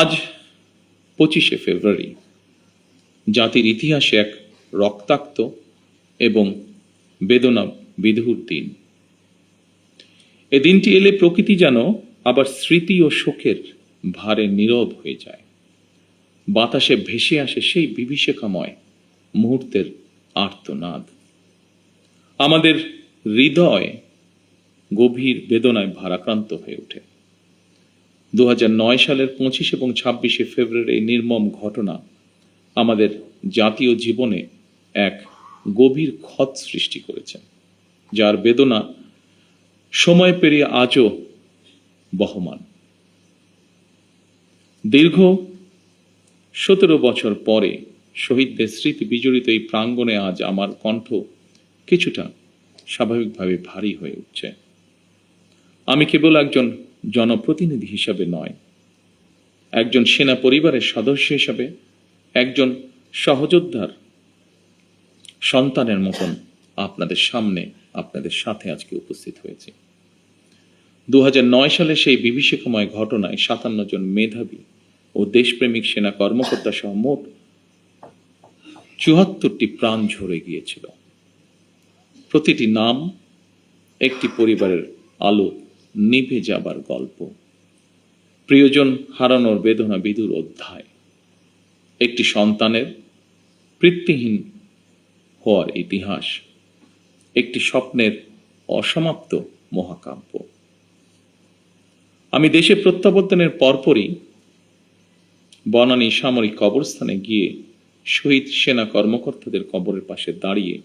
আজ 25শে ফেব্রুয়ারি জাতির ইতিহাসে এক রক্তাক্ত এবং বেদনা বিধুর দিন। এ দিনটি এলে প্রকৃতি যেন আবার স্মৃতি ও শোকের ভারে নীরব হয়ে যায়। বাতাসে ভেসে আসে সেই বিভীষিকাময় মুহূর্তের আর্তনাদ। আমাদের হৃদয় গভীর বেদনায় ভারাক্রান্ত হয়ে ওঠে। 2009 সালের 25 এবং 26শে ফেব্রুয়ারি এই নির্মম ঘটনা আমাদের জাতীয় জীবনে এক গভীর ক্ষত সৃষ্টি করেছে, যার বেদনা সময় পেরিয়ে আজও বহমান। দীর্ঘ 17 বছর পরে শহীদদের স্মৃতি বিজড়িত এই প্রাঙ্গণে আজ আমার কণ্ঠ কিছুটা স্বাভাবিকভাবে ভারী হয়ে উঠছে। আমি কেবল একজন জনপ্রতিনিধি হিসাবে নয়, একজন সেনা পরিবারের সদস্য হিসাবে, একজন সহযোদ্ধার সন্তানের মতন আপনাদের সামনে, আপনাদের সাথে আজকে উপস্থিত হয়েছে। 2009 সালে সেই বিভীষিকাময় ঘটনায় 57 জন মেধাবী ও দেশপ্রেমিক সেনা কর্মকর্তা সহ মোট 74টি প্রাণ ঝরে গিয়েছিল। প্রতিটি নাম একটি পরিবারের আলো নিভে যাবার গল্প, প্রিয়জন হারানোর বেদনা বিধুর অধ্যায়, একটি সন্তানের পিতৃহীন হওয়ার ইতিহাস, একটি স্বপ্নের অসমাপ্ত মহাকাব্য। আমি দেশে প্রত্যাবর্তনের পরপরই বনানী সামরিক কবরস্থানে গিয়ে শহীদ সেনা কর্মকর্তাদের কবরের পাশে দাঁড়িয়ে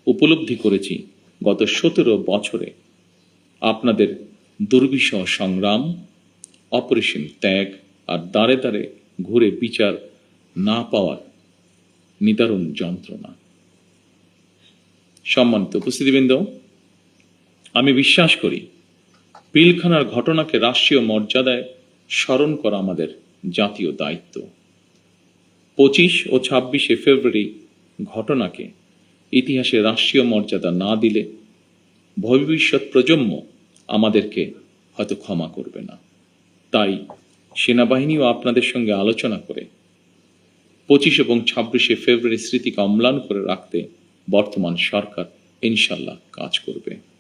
উপলব্ধি করেছি গত 17 বছরে আপনাদের দুর্বিষহ সংগ্রাম, অপরিসীম ত্যাগ আর দাঁড়ে দাঁড়ে ঘুরে বিচার না পাওয়ার নিদারুণ যন্ত্রণা। সম্মানিত উপস্থিতিবৃন্দ, আমি বিশ্বাস করি পিলখানার ঘটনাকে রাষ্ট্রীয় মর্যাদায় স্মরণ করা আমাদের জাতীয় দায়িত্ব। 25 ও 26শে ফেব্রুয়ারি ঘটনাকে ইতিহাসে রাষ্ট্রীয় মর্যাদা না দিলে ভবিষ্যৎ প্রজন্ম আমাদেরকে হয়তো ক্ষমা করবে না। তাই সেনাবাহিনীও আপনাদের সঙ্গে আলোচনা করে 25 এবং 26শে ফেব্রুয়ারি স্মৃতিকে অম্লান করে রাখতে বর্তমান সরকার ইনশাল্লাহ কাজ করবে।